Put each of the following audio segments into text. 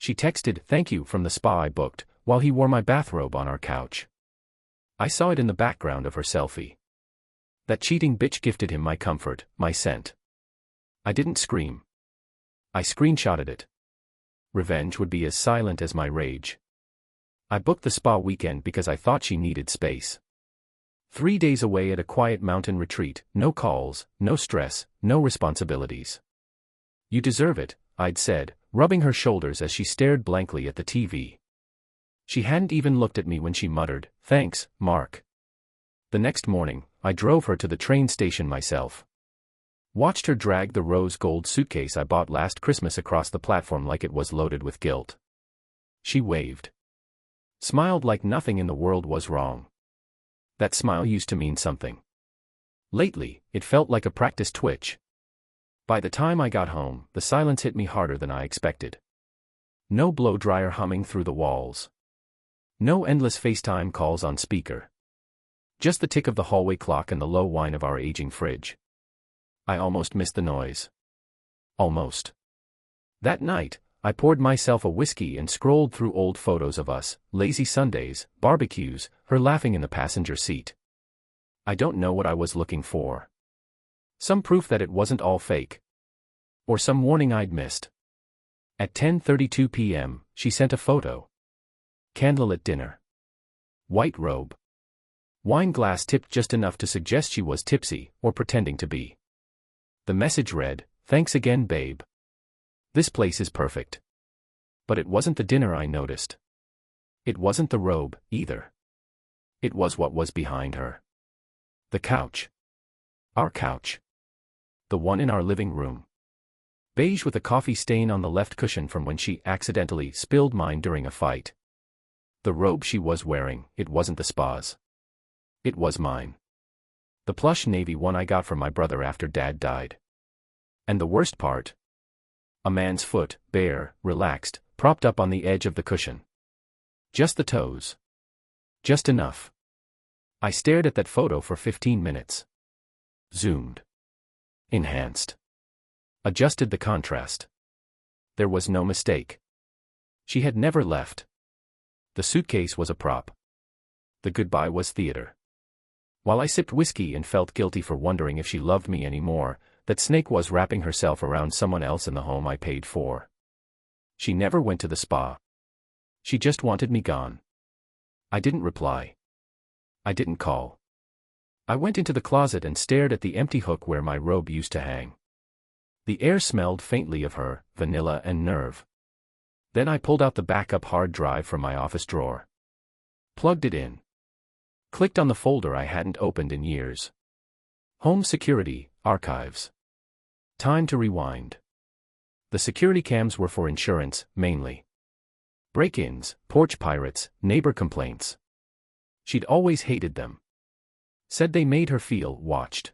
She texted "thank you" from the spa I booked, while he wore my bathrobe on our couch. I saw it in the background of her selfie. That cheating bitch gifted him my comfort, my scent. I didn't scream. I screenshotted it. Revenge would be as silent as my rage. I booked the spa weekend because I thought she needed space. 3 days away at a quiet mountain retreat, no calls, no stress, no responsibilities. You deserve it, I'd said, rubbing her shoulders as she stared blankly at the TV. She hadn't even looked at me when she muttered, "Thanks, Mark." The next morning, I drove her to the train station myself. Watched her drag the rose gold suitcase I bought last Christmas across the platform like it was loaded with guilt. She waved. Smiled like nothing in the world was wrong. That smile used to mean something. Lately, it felt like a practiced twitch. By the time I got home, the silence hit me harder than I expected. No blow dryer humming through the walls. No endless FaceTime calls on speaker. Just the tick of the hallway clock and the low whine of our aging fridge. I almost missed the noise. Almost. That night, I poured myself a whiskey and scrolled through old photos of us, lazy Sundays, barbecues, her laughing in the passenger seat. I don't know what I was looking for. Some proof that it wasn't all fake. Or some warning I'd missed. At 10:32 p.m., she sent a photo. Candlelit dinner. White robe. Wine glass tipped just enough to suggest she was tipsy, or pretending to be. The message read, "Thanks again, babe. This place is perfect." But it wasn't the dinner I noticed. It wasn't the robe, either. It was what was behind her. The couch. Our couch. The one in our living room. Beige with a coffee stain on the left cushion from when she accidentally spilled mine during a fight. The robe she was wearing, it wasn't the spa's. It was mine. The plush navy one I got from my brother after Dad died. And the worst part? A man's foot, bare, relaxed, propped up on the edge of the cushion. Just the toes. Just enough. I stared at that photo for 15 minutes. Zoomed. Enhanced. Adjusted the contrast. There was no mistake. She had never left. The suitcase was a prop. The goodbye was theater. While I sipped whiskey and felt guilty for wondering if she loved me anymore, that snake was wrapping herself around someone else in the home I paid for. She never went to the spa. She just wanted me gone. I didn't reply. I didn't call. I went into the closet and stared at the empty hook where my robe used to hang. The air smelled faintly of her, vanilla and nerve. Then I pulled out the backup hard drive from my office drawer. Plugged it in. Clicked on the folder I hadn't opened in years. Home Security, Archives. Time to rewind. The security cams were for insurance, mainly. Break-ins, porch pirates, neighbor complaints. She'd always hated them. Said they made her feel watched.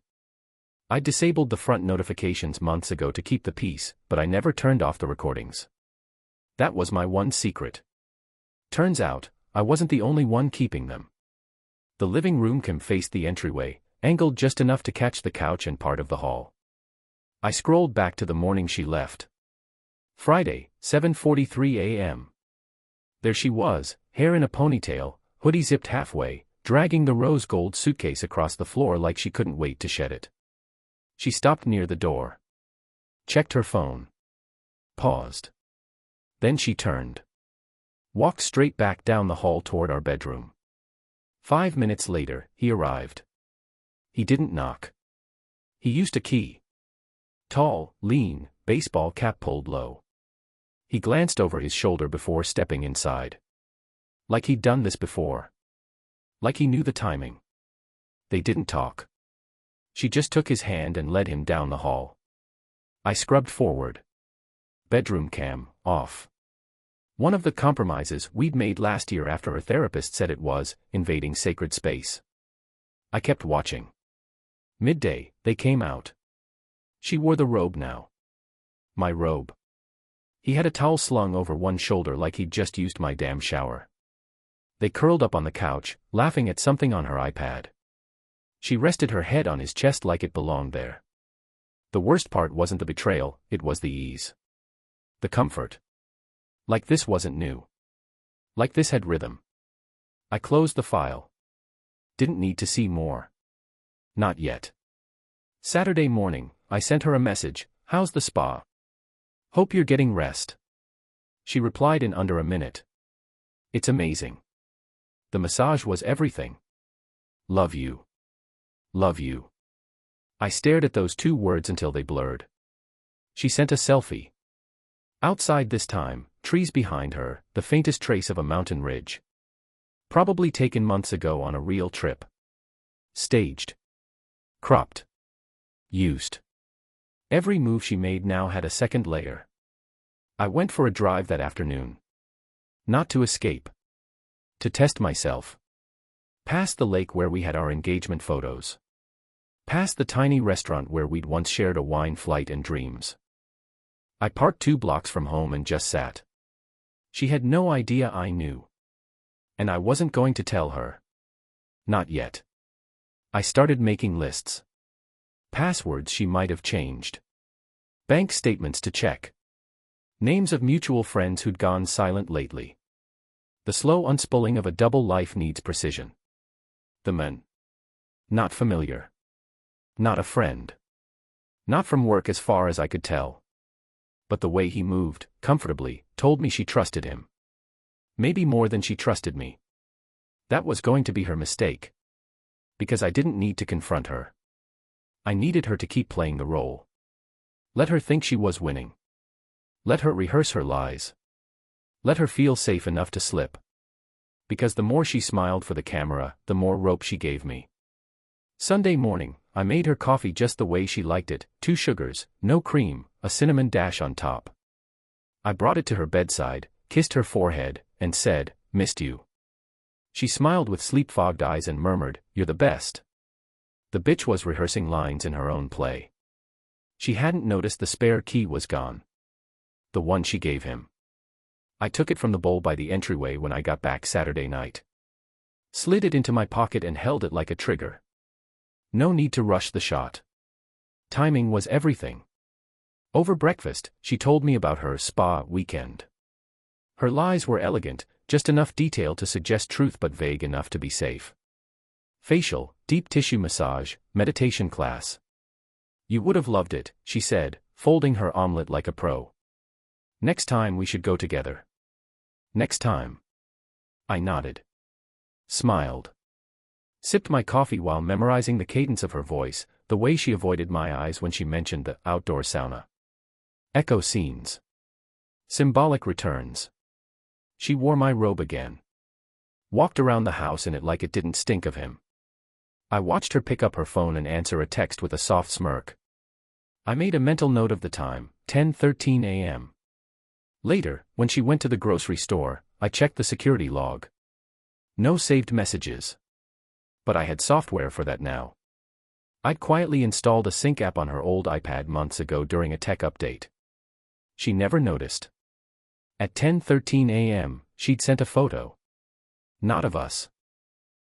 I disabled the front notifications months ago to keep the peace, but I never turned off the recordings. That was my one secret. Turns out, I wasn't the only one keeping them. The living room cam faced the entryway, angled just enough to catch the couch and part of the hall. I scrolled back to the morning she left. Friday, 7:43 a.m. There she was, hair in a ponytail, hoodie zipped halfway, dragging the rose gold suitcase across the floor like she couldn't wait to shed it. She stopped near the door. Checked her phone. Paused. Then she turned. Walked straight back down the hall toward our bedroom. 5 minutes later, he arrived. He didn't knock. He used a key. Tall, lean, baseball cap pulled low. He glanced over his shoulder before stepping inside. Like he'd done this before. Like he knew the timing. They didn't talk. She just took his hand and led him down the hall. I scrubbed forward. Bedroom cam, off. One of the compromises we'd made last year after her therapist said it was invading sacred space. I kept watching. Midday, they came out. She wore the robe now. My robe. He had a towel slung over one shoulder like he'd just used my damn shower. They curled up on the couch, laughing at something on her iPad. She rested her head on his chest like it belonged there. The worst part wasn't the betrayal, it was the ease. The comfort. Like this wasn't new. Like this had rhythm. I closed the file. Didn't need to see more. Not yet. Saturday morning, I sent her a message, "How's the spa? Hope you're getting rest." She replied in under a minute. "It's amazing. The massage was everything. Love you. Love you." I stared at those 2 words until they blurred. She sent a selfie. Outside this time, trees behind her, the faintest trace of a mountain ridge. Probably taken months ago on a real trip. Staged. Cropped. Used. Every move she made now had a second layer. I went for a drive that afternoon. Not to escape. To test myself. Past the lake where we had our engagement photos. Past the tiny restaurant where we'd once shared a wine flight and dreams. I parked 2 blocks from home and just sat. She had no idea I knew. And I wasn't going to tell her. Not yet. I started making lists. Passwords she might have changed. Bank statements to check. Names of mutual friends who'd gone silent lately. The slow unspooling of a double life needs precision. The man. Not familiar. Not a friend. Not from work as far as I could tell. But the way he moved, comfortably, told me she trusted him. Maybe more than she trusted me. That was going to be her mistake. Because I didn't need to confront her. I needed her to keep playing the role. Let her think she was winning. Let her rehearse her lies. Let her feel safe enough to slip. Because the more she smiled for the camera, the more rope she gave me. Sunday morning, I made her coffee just the way she liked it, 2 sugars, no cream, a cinnamon dash on top. I brought it to her bedside, kissed her forehead, and said, "Missed you." She smiled with sleep-fogged eyes and murmured, "You're the best." The bitch was rehearsing lines in her own play. She hadn't noticed the spare key was gone. The one she gave him. I took it from the bowl by the entryway when I got back Saturday night. Slid it into my pocket and held it like a trigger. No need to rush the shot. Timing was everything. Over breakfast, she told me about her spa weekend. Her lies were elegant, just enough detail to suggest truth but vague enough to be safe. Facial, deep tissue massage, meditation class. You would have loved it, she said, folding her omelet like a pro. Next time we should go together. Next time. I nodded. Smiled. Sipped my coffee while memorizing the cadence of her voice, the way she avoided my eyes when she mentioned the outdoor sauna. Echo scenes. Symbolic returns. She wore my robe again. Walked around the house in it like it didn't stink of him. I watched her pick up her phone and answer a text with a soft smirk. I made a mental note of the time, 10:13 a.m. Later, when she went to the grocery store, I checked the security log. No saved messages. But I had software for that now. I'd quietly installed a sync app on her old iPad months ago during a tech update. She never noticed. At 10:13 a.m., she'd sent a photo. Not of us.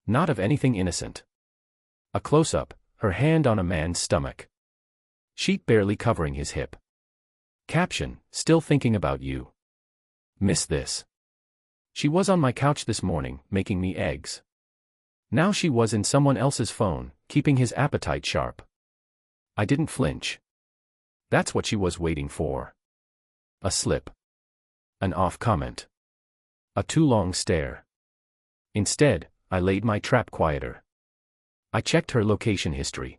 Not of anything innocent. A close-up, her hand on a man's stomach. Sheet barely covering his hip. Caption, "Still thinking about you. Miss this." She was on my couch this morning, making me eggs. Now she was in someone else's phone, keeping his appetite sharp. I didn't flinch. That's what she was waiting for. A slip. An off comment. A too long stare. Instead, I laid my trap quieter. I checked her location history.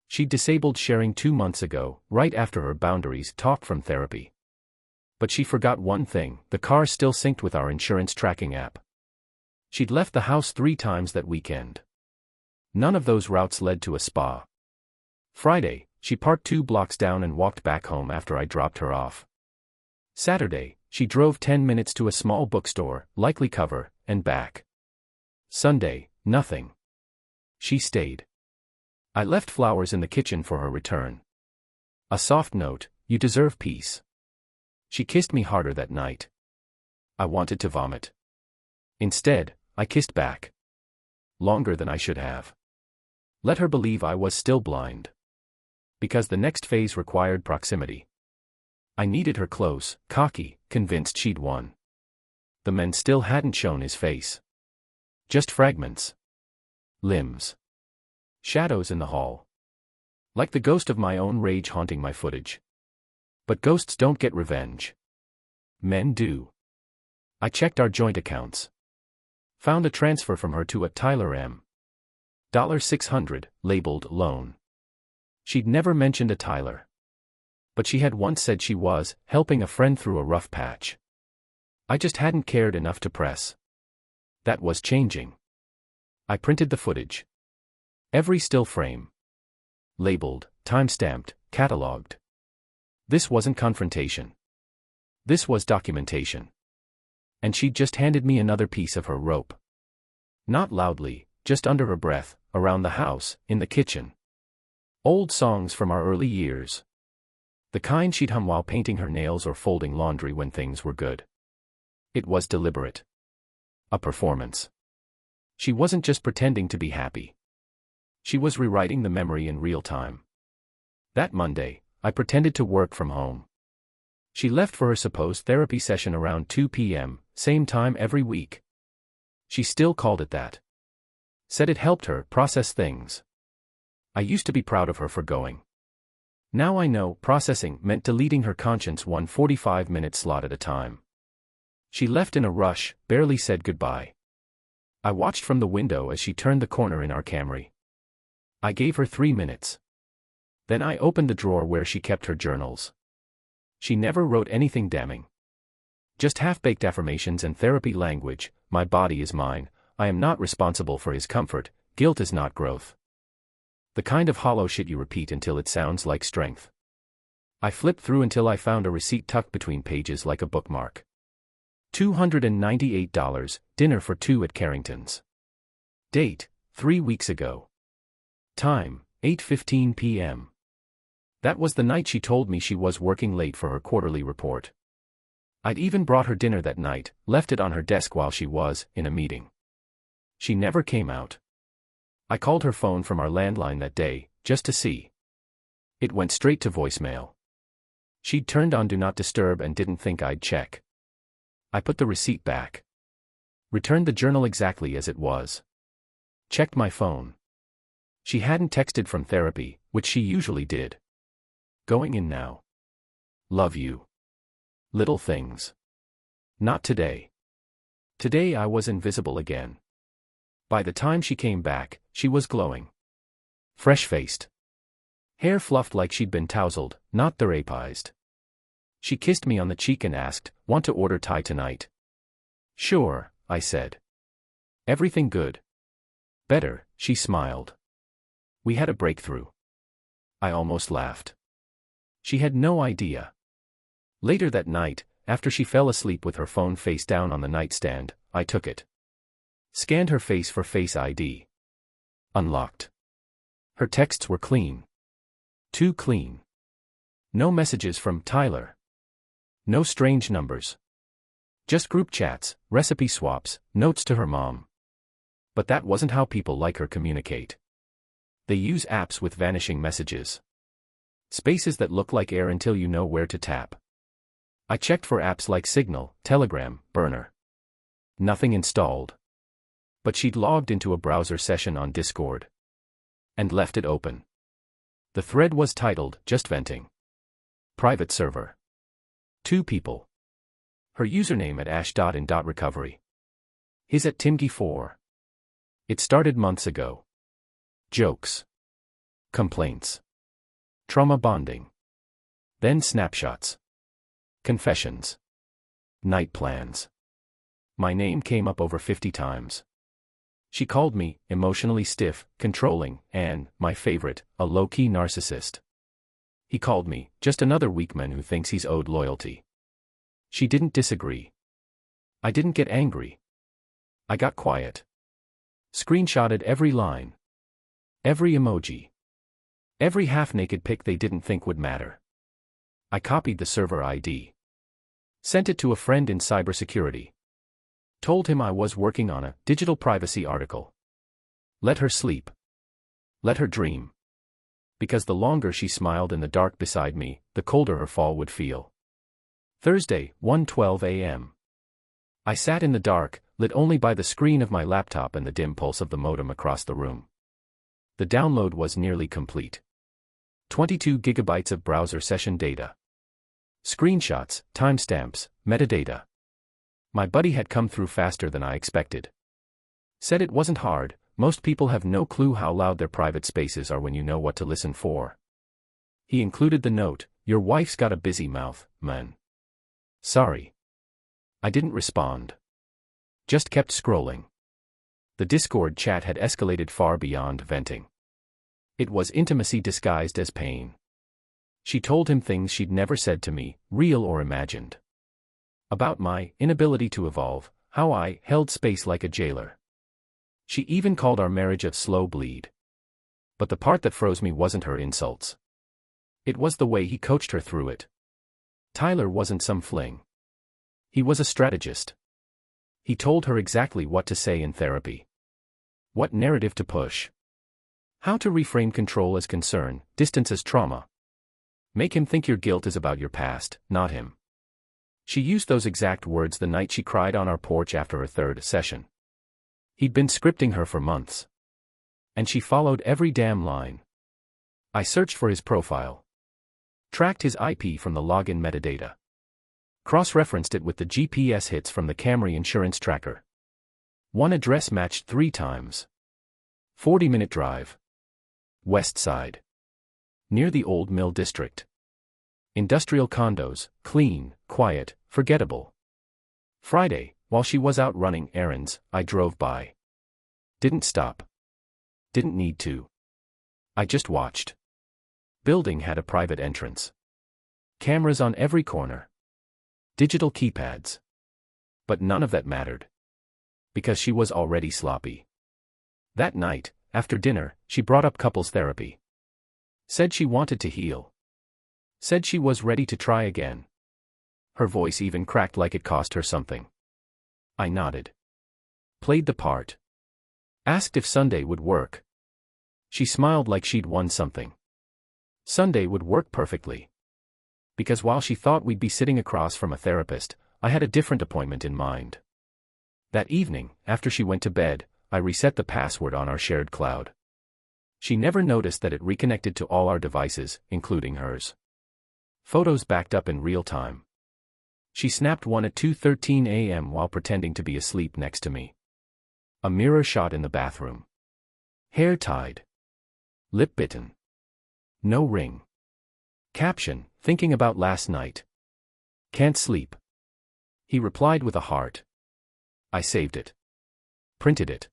She'd disabled sharing 2 months ago, right after her boundaries talk from therapy. But she forgot one thing, the car still synced with our insurance tracking app. She'd left the house 3 times that weekend. None of those routes led to a spa. Friday, she parked 2 blocks down and walked back home after I dropped her off. Saturday, she drove 10 minutes to a small bookstore, likely cover, and back. Sunday, nothing. She stayed. I left flowers in the kitchen for her return. A soft note, "You deserve peace." She kissed me harder that night. I wanted to vomit. Instead, I kissed back. Longer than I should have. Let her believe I was still blind. Because the next phase required proximity. I needed her close, cocky, convinced she'd won. The man still hadn't shown his face. Just fragments. Limbs. Shadows in the hall. Like the ghost of my own rage haunting my footage. But ghosts don't get revenge. Men do. I checked our joint accounts. Found a transfer from her to a Tyler M. $600, labeled loan. She'd never mentioned a Tyler. But she had once said she was helping a friend through a rough patch. I just hadn't cared enough to press. That was changing. I printed the footage. Every still frame. Labeled, time-stamped, catalogued. This wasn't confrontation. This was documentation. And she'd just handed me another piece of her rope. Not loudly, just under her breath, around the house, in the kitchen. Old songs from our early years. The kind she'd hum while painting her nails or folding laundry when things were good. It was deliberate. A performance. She wasn't just pretending to be happy. She was rewriting the memory in real time. That Monday, I pretended to work from home. She left for her supposed therapy session around 2 p.m., same time every week. She still called it that. Said it helped her process things. I used to be proud of her for going. Now I know processing meant deleting her conscience one 45-minute slot at a time. She left in a rush, barely said goodbye. I watched from the window as she turned the corner in our Camry. I gave her 3 minutes. Then I opened the drawer where she kept her journals. She never wrote anything damning. Just half-baked affirmations and therapy language. My body is mine, I am not responsible for his comfort, guilt is not growth. The kind of hollow shit you repeat until it sounds like strength. I flipped through until I found a receipt tucked between pages like a bookmark. $298, dinner for 2 at Carrington's. Date, 3 weeks ago. Time, 8:15 p.m. That was the night she told me she was working late for her quarterly report. I'd even brought her dinner that night, left it on her desk while she was in a meeting. She never came out. I called her phone from our landline that day, just to see. It went straight to voicemail. She'd turned on Do Not Disturb and didn't think I'd check. I put the receipt back. Returned the journal exactly as it was. Checked my phone. She hadn't texted from therapy, which she usually did. Going in now. Love you. Little things. Not today. Today I was invisible again. By the time she came back, she was glowing. Fresh-faced. Hair fluffed like she'd been tousled, not therapized. She kissed me on the cheek and asked, "Want to order Thai tonight?" "Sure," I said. "Everything good?" "Better," she smiled. We had a breakthrough. I almost laughed. She had no idea. Later that night, after she fell asleep with her phone face down on the nightstand, I took it. Scanned her face for Face ID. Unlocked. Her texts were clean. Too clean. No messages from Tyler. No strange numbers. Just group chats, recipe swaps, notes to her mom. But that wasn't how people like her communicate. They use apps with vanishing messages. Spaces that look like air until you know where to tap. I checked for apps like Signal, Telegram, Burner. Nothing installed. But she'd logged into a browser session on Discord. And left it open. The thread was titled, Just Venting. Private server. 2 people. Her username at ash.in.recovery. His at timgy4. It started months ago. Jokes. Complaints. Trauma bonding. Then snapshots. Confessions. Night plans. My name came up over 50 times. She called me emotionally stiff, controlling, and, my favorite, a low-key narcissist. He called me just another weak man who thinks he's owed loyalty. She didn't disagree. I didn't get angry. I got quiet. Screenshotted every line. Every emoji. Every half-naked pic they didn't think would matter. I copied the server ID. Sent it to a friend in cybersecurity. Told him I was working on a digital privacy article. Let her sleep. Let her dream. Because the longer she smiled in the dark beside me, the colder her fall would feel. Thursday, 1:12 a.m. I sat in the dark, lit only by the screen of my laptop and the dim pulse of the modem across the room. The download was nearly complete. 22 gigabytes of browser session data. Screenshots, timestamps, metadata. My buddy had come through faster than I expected. Said it wasn't hard, most people have no clue how loud their private spaces are when you know what to listen for. He included the note, "Your wife's got a busy mouth, man." Sorry. I didn't respond. Just kept scrolling. The Discord chat had escalated far beyond venting. It was intimacy disguised as pain. She told him things she'd never said to me, real or imagined. About my inability to evolve, how I held space like a jailer. She even called our marriage a slow bleed. But the part that froze me wasn't her insults. It was the way he coached her through it. Tyler wasn't some fling. He was a strategist. He told her exactly what to say in therapy. What narrative to push. How to reframe control as concern, distance as trauma. Make him think your guilt is about your past, not him. She used those exact words the night she cried on our porch after her third session. He'd been scripting her for months. And she followed every damn line. I searched for his profile. Tracked his IP from the login metadata. Cross-referenced it with the GPS hits from the Camry insurance tracker. One address matched 3 times. 40-minute drive. West Side. Near the Old Mill District. Industrial condos, clean, quiet, forgettable. Friday, while she was out running errands, I drove by. Didn't stop. Didn't need to. I just watched. Building had a private entrance. Cameras on every corner. Digital keypads. But none of that mattered. Because she was already sloppy. That night, after dinner, she brought up couples therapy. Said she wanted to heal. Said she was ready to try again. Her voice even cracked like it cost her something. I nodded. Played the part. Asked if Sunday would work. She smiled like she'd won something. Sunday would work perfectly. Because while she thought we'd be sitting across from a therapist, I had a different appointment in mind. That evening, after she went to bed, I reset the password on our shared cloud. She never noticed that it reconnected to all our devices, including hers. Photos backed up in real time. She snapped one at 2:13 a.m. while pretending to be asleep next to me. A mirror shot in the bathroom. Hair tied. Lip bitten. No ring. Caption, thinking about last night. Can't sleep. He replied with a heart. I saved it. Printed it.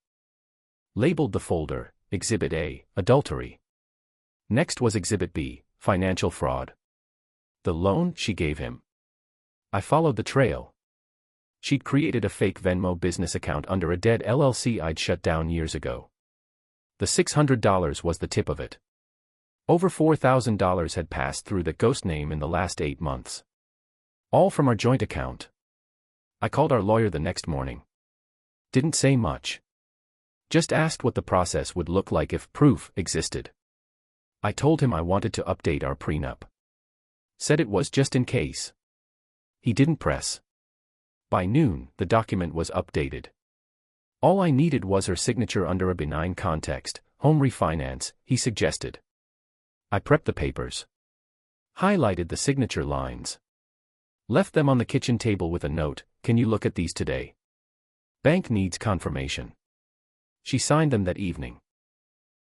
Labeled the folder, Exhibit A, Adultery. Next was Exhibit B, Financial Fraud. The loan she gave him. I followed the trail. She'd created a fake Venmo business account under a dead LLC I'd shut down years ago. The $600 was the tip of it. Over $4,000 had passed through that ghost name in the last 8 months. All from our joint account. I called our lawyer the next morning. Didn't say much. Just asked what the process would look like if proof existed. I told him I wanted to update our prenup. Said it was just in case. He didn't press. By noon, the document was updated. All I needed was her signature under a benign context, home refinance, he suggested. I prepped the papers. Highlighted the signature lines. Left them on the kitchen table with a note, "Can you look at these today? Bank needs confirmation." She signed them that evening.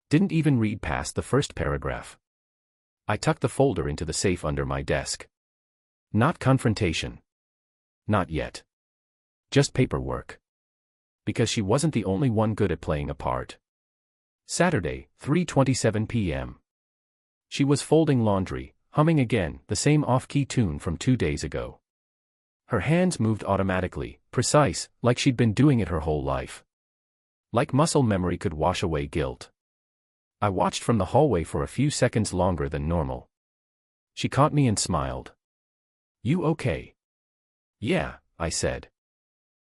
Didn't even read past the first paragraph. I tucked the folder into the safe under my desk. Not confrontation. Not yet. Just paperwork. Because she wasn't the only one good at playing a part. Saturday, 3:27 p.m. She was folding laundry, humming again, the same off-key tune from 2 days ago. Her hands moved automatically, precise, like she'd been doing it her whole life. Like muscle memory could wash away guilt. I watched from the hallway for a few seconds longer than normal. She caught me and smiled. "You okay?" "Yeah," I said.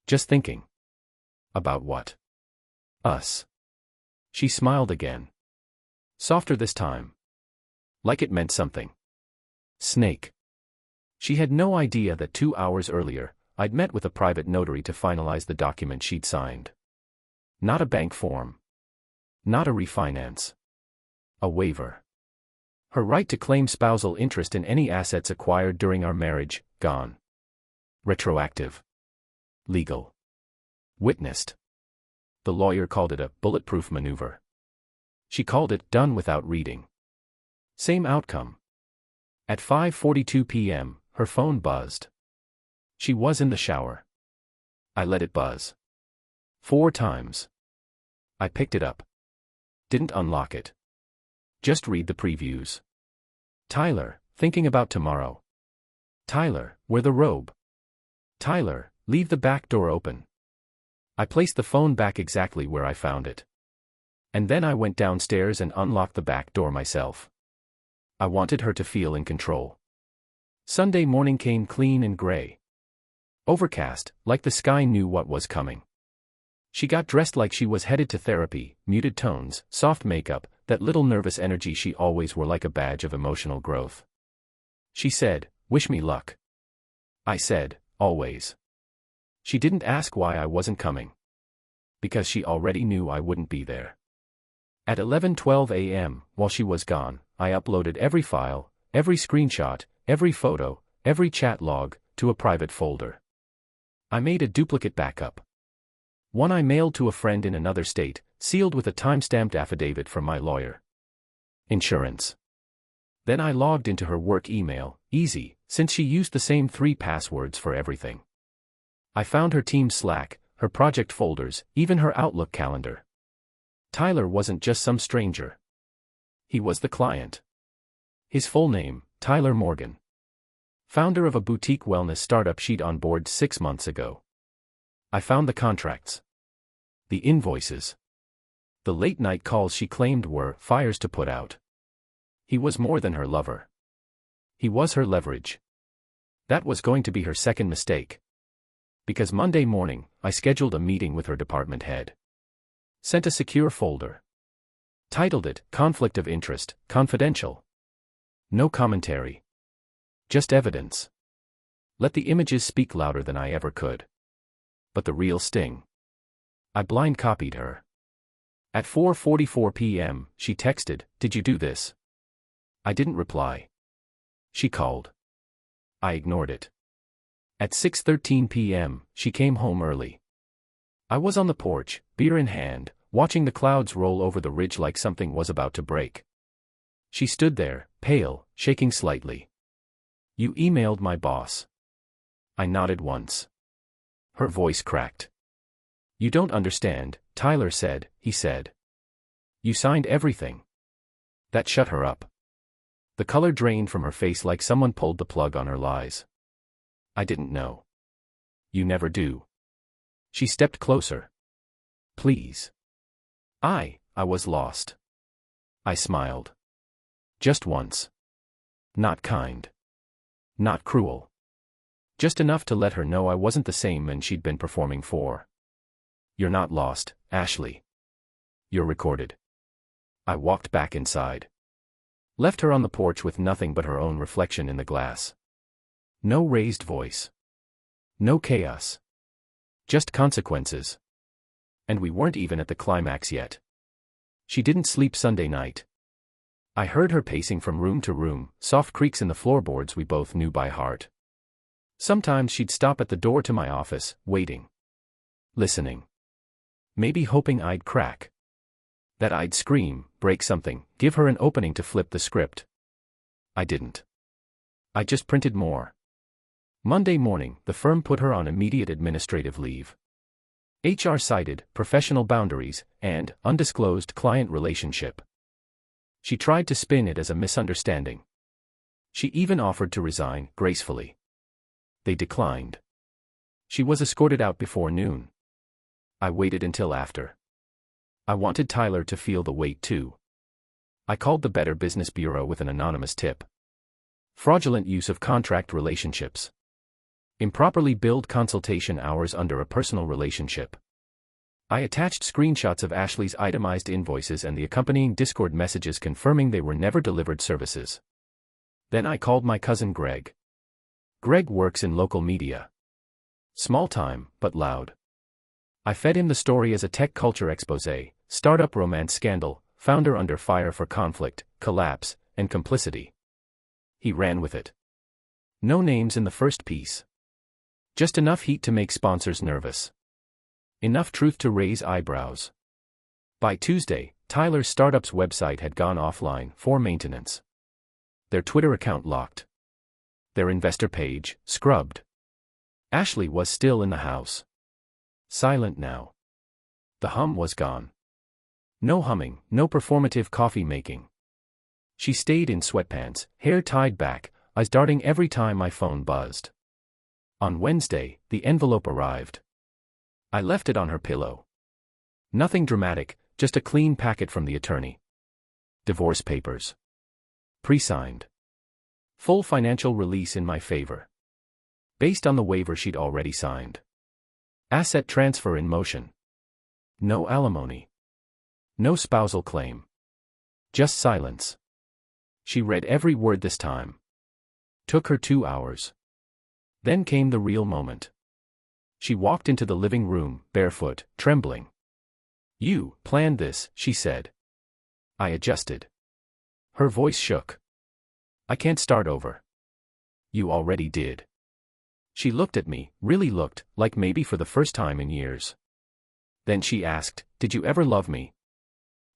"Just thinking." "About what?" "Us." She smiled again. Softer this time. Like it meant something. "Snake." She had no idea that 2 hours earlier, I'd met with a private notary to finalize the document she'd signed. Not a bank form. Not a refinance. A waiver. Her right to claim spousal interest in any assets acquired during our marriage, gone. Retroactive. Legal. Witnessed. The lawyer called it a bulletproof maneuver. She called it done without reading. Same outcome. At 5:42 p.m., her phone buzzed. She was in the shower. I let it buzz. 4 times. I picked it up. Didn't unlock it. Just read the previews. Tyler, thinking about tomorrow. Tyler, wear the robe. Tyler, leave the back door open. I placed the phone back exactly where I found it. And then I went downstairs and unlocked the back door myself. I wanted her to feel in control. Sunday morning came clean and gray. Overcast, like the sky knew what was coming. She got dressed like she was headed to therapy, muted tones, soft makeup, that little nervous energy she always wore like a badge of emotional growth. She said, "Wish me luck." I said, "Always." She didn't ask why I wasn't coming. Because she already knew I wouldn't be there. At 11:12 a.m., while she was gone, I uploaded every file, every screenshot, every photo, every chat log, to a private folder. I made a duplicate backup. One I mailed to a friend in another state, sealed with a time-stamped affidavit from my lawyer. Insurance. Then I logged into her work email, easy, since she used the same 3 passwords for everything. I found her team's Slack, her project folders, even her Outlook calendar. Tyler wasn't just some stranger. He was the client. His full name, Tyler Morgan. Founder of a boutique wellness startup she'd onboarded 6 months ago. I found the contracts. The invoices. The late-night calls she claimed were fires to put out. He was more than her lover. He was her leverage. That was going to be her second mistake. Because Monday morning, I scheduled a meeting with her department head. Sent a secure folder. Titled it, Conflict of Interest, Confidential. No commentary. Just evidence. Let the images speak louder than I ever could. But the real sting. I blind copied her. At 4:44 p.m., she texted, "Did you do this?" I didn't reply. She called. I ignored it. At 6:13 p.m., she came home early. I was on the porch, beer in hand, watching the clouds roll over the ridge like something was about to break. She stood there, pale, shaking slightly. "You emailed my boss." I nodded once. Her voice cracked. "You don't understand," Tyler said, he said. "You signed everything." That shut her up. The color drained from her face like someone pulled the plug on her lies. I didn't know. "You never do." She stepped closer. "Please." I was lost. I smiled. Just once. Not kind. Not cruel. Just enough to let her know I wasn't the same man she'd been performing for. "You're not lost, Ashley. You're recorded." I walked back inside. Left her on the porch with nothing but her own reflection in the glass. No raised voice. No chaos. Just consequences. And we weren't even at the climax yet. She didn't sleep Sunday night. I heard her pacing from room to room, soft creaks in the floorboards we both knew by heart. Sometimes she'd stop at the door to my office, waiting. Listening. Maybe hoping I'd crack. That I'd scream, break something, give her an opening to flip the script. I didn't. I just printed more. Monday morning, the firm put her on immediate administrative leave. HR cited professional boundaries and undisclosed client relationship. She tried to spin it as a misunderstanding. She even offered to resign gracefully. They declined. She was escorted out before noon. I waited until after. I wanted Tyler to feel the weight too. I called the Better Business Bureau with an anonymous tip. Fraudulent use of contract relationships. Improperly billed consultation hours under a personal relationship. I attached screenshots of Ashley's itemized invoices and the accompanying Discord messages confirming they were never delivered services. Then I called my cousin Greg. Greg works in local media. Small time, but loud. I fed him the story as a tech culture expose, startup romance scandal, founder under fire for conflict, collapse, and complicity. He ran with it. No names in the first piece. Just enough heat to make sponsors nervous. Enough truth to raise eyebrows. By Tuesday, Tyler's startup's website had gone offline for maintenance. Their Twitter account locked. Their investor page scrubbed. Ashley was still in the house. Silent now. The hum was gone. No humming, no performative coffee making. She stayed in sweatpants, hair tied back, eyes darting every time my phone buzzed. On Wednesday, the envelope arrived. I left it on her pillow. Nothing dramatic, just a clean packet from the attorney. Divorce papers. Pre-signed. Full financial release in my favor. Based on the waiver she'd already signed. Asset transfer in motion. No alimony. No spousal claim. Just silence. She read every word this time. Took her 2 hours. Then came the real moment. She walked into the living room, barefoot, trembling. "You planned this," she said. I adjusted. Her voice shook. "I can't start over." "You already did." She looked at me, really looked, like maybe for the first time in years. Then she asked, "Did you ever love me?"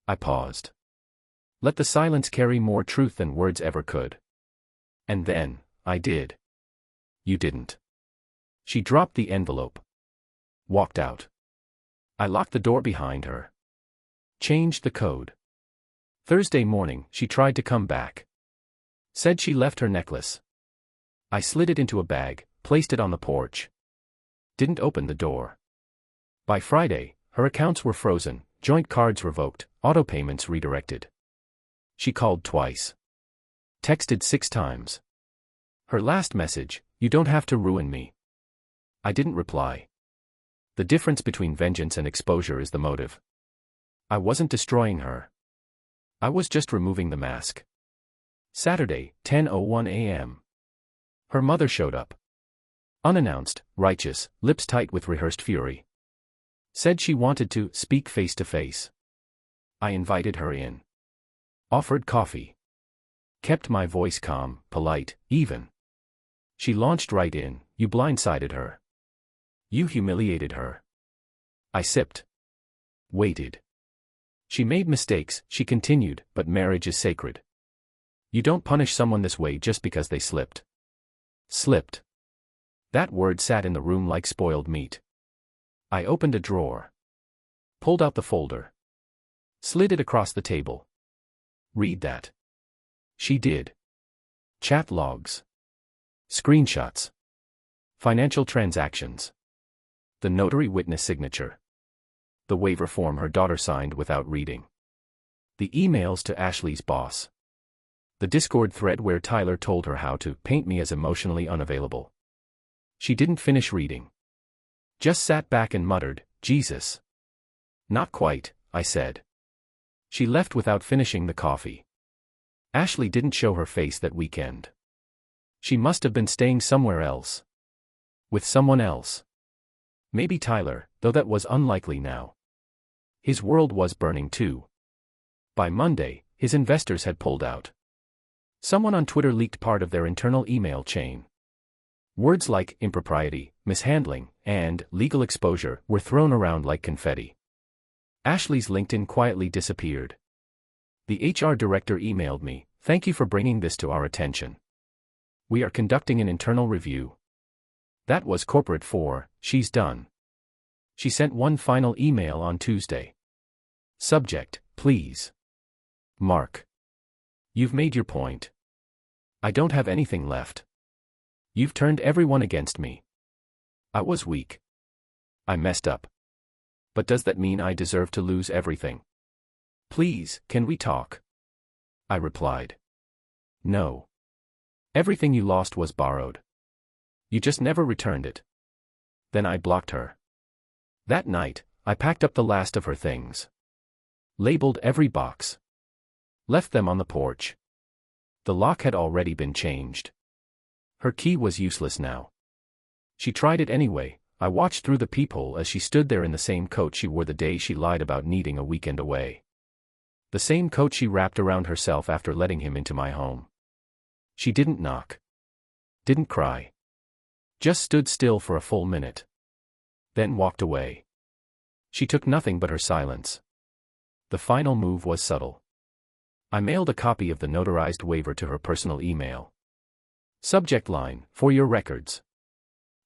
I paused. Let the silence carry more truth than words ever could. And then, I did. You didn't. She dropped the envelope. Walked out. I locked the door behind her. Changed the code. Thursday morning, she tried to come back. Said she left her necklace. I slid it into a bag, placed it on the porch. Didn't open the door. By Friday, her accounts were frozen, joint cards revoked, auto payments redirected. She called twice. Texted 6 times. Her last message, "You don't have to ruin me." I didn't reply. The difference between vengeance and exposure is the motive. I wasn't destroying her. I was just removing the mask. Saturday, 10:01 a.m. Her mother showed up. Unannounced, righteous, lips tight with rehearsed fury. Said she wanted to speak face to face. I invited her in. Offered coffee. Kept my voice calm, polite, even. She launched right in. "You blindsided her. You humiliated her." I sipped. Waited. "She made mistakes," she continued, "but marriage is sacred. You don't punish someone this way just because they slipped." Slipped. That word sat in the room like spoiled meat. I opened a drawer. Pulled out the folder. Slid it across the table. "Read that." She did. Chat logs. Screenshots. Financial transactions. The notary witness signature. The waiver form her daughter signed without reading. The emails to Ashley's boss. The Discord thread where Tyler told her how to paint me as emotionally unavailable. She didn't finish reading. Just sat back and muttered, "Jesus." "Not quite," I said. She left without finishing the coffee. Ashley didn't show her face that weekend. She must have been staying somewhere else. With someone else. Maybe Tyler, though that was unlikely now. His world was burning too. By Monday, his investors had pulled out. Someone on Twitter leaked part of their internal email chain. Words like impropriety, mishandling, and legal exposure were thrown around like confetti. Ashley's LinkedIn quietly disappeared. The HR director emailed me, "Thank you for bringing this to our attention. We are conducting an internal review." That was corporate for, "She's done." She sent one final email on Tuesday. Subject, "Please. Mark. You've made your point. I don't have anything left. You've turned everyone against me. I was weak. I messed up. But does that mean I deserve to lose everything? Please, can we talk?" I replied. "No. Everything you lost was borrowed. You just never returned it." Then I blocked her. That night, I packed up the last of her things. Labeled every box. Left them on the porch. The lock had already been changed. Her key was useless now. She tried it anyway. I watched through the peephole as she stood there in the same coat she wore the day she lied about needing a weekend away. The same coat she wrapped around herself after letting him into my home. She didn't knock. Didn't cry. Just stood still for a full minute. Then walked away. She took nothing but her silence. The final move was subtle. I mailed a copy of the notarized waiver to her personal email. Subject line, "For your records."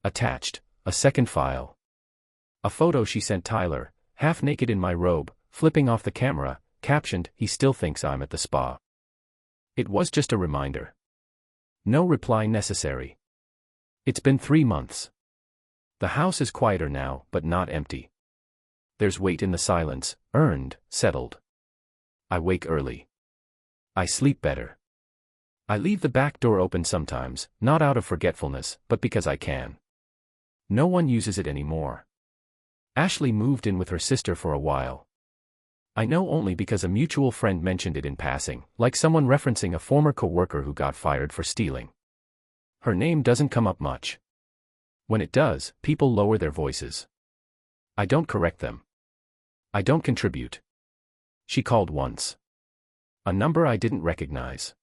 Attached, a second file. A photo she sent Tyler, half naked in my robe, flipping off the camera, captioned, "He still thinks I'm at the spa." It was just a reminder. No reply necessary. It's been 3 months. The house is quieter now, but not empty. There's weight in the silence, earned, settled. I wake early. I sleep better. I leave the back door open sometimes, not out of forgetfulness, but because I can. No one uses it anymore. Ashley moved in with her sister for a while. I know only because a mutual friend mentioned it in passing, like someone referencing a former co-worker who got fired for stealing. Her name doesn't come up much. When it does, people lower their voices. I don't correct them. I don't contribute. She called once. A number I didn't recognize.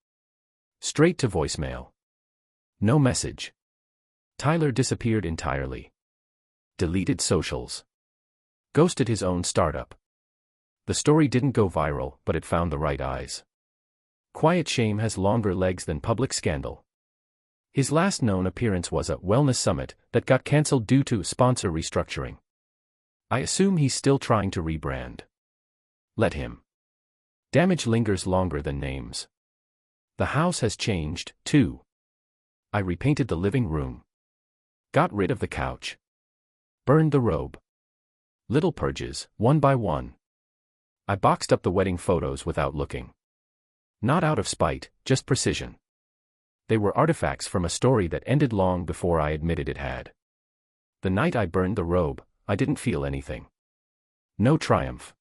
Straight to voicemail. No message. Tyler disappeared entirely. Deleted socials. Ghosted his own startup. The story didn't go viral, but it found the right eyes. Quiet shame has longer legs than public scandal. His last known appearance was a wellness summit that got cancelled due to sponsor restructuring. I assume he's still trying to rebrand. Let him. Damage lingers longer than names. The house has changed, too. I repainted the living room. Got rid of the couch. Burned the robe. Little purges, one by one. I boxed up the wedding photos without looking. Not out of spite, just precision. They were artifacts from a story that ended long before I admitted it had. The night I burned the robe, I didn't feel anything. No triumph.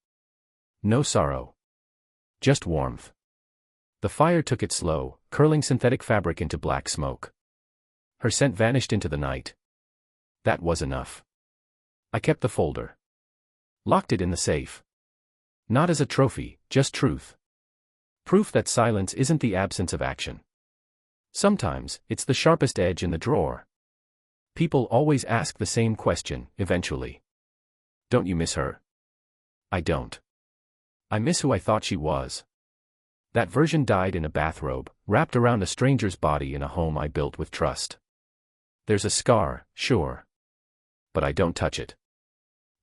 No sorrow. Just warmth. The fire took it slow, curling synthetic fabric into black smoke. Her scent vanished into the night. That was enough. I kept the folder. Locked it in the safe. Not as a trophy, just truth. Proof that silence isn't the absence of action. Sometimes, it's the sharpest edge in the drawer. People always ask the same question, eventually. Don't you miss her? I don't. I miss who I thought she was. That version died in a bathrobe, wrapped around a stranger's body in a home I built with trust. There's a scar, sure. But I don't touch it.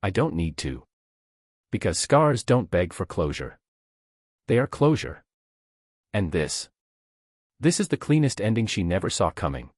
I don't need to. Because scars don't beg for closure. They are closure. And this is the cleanest ending she never saw coming.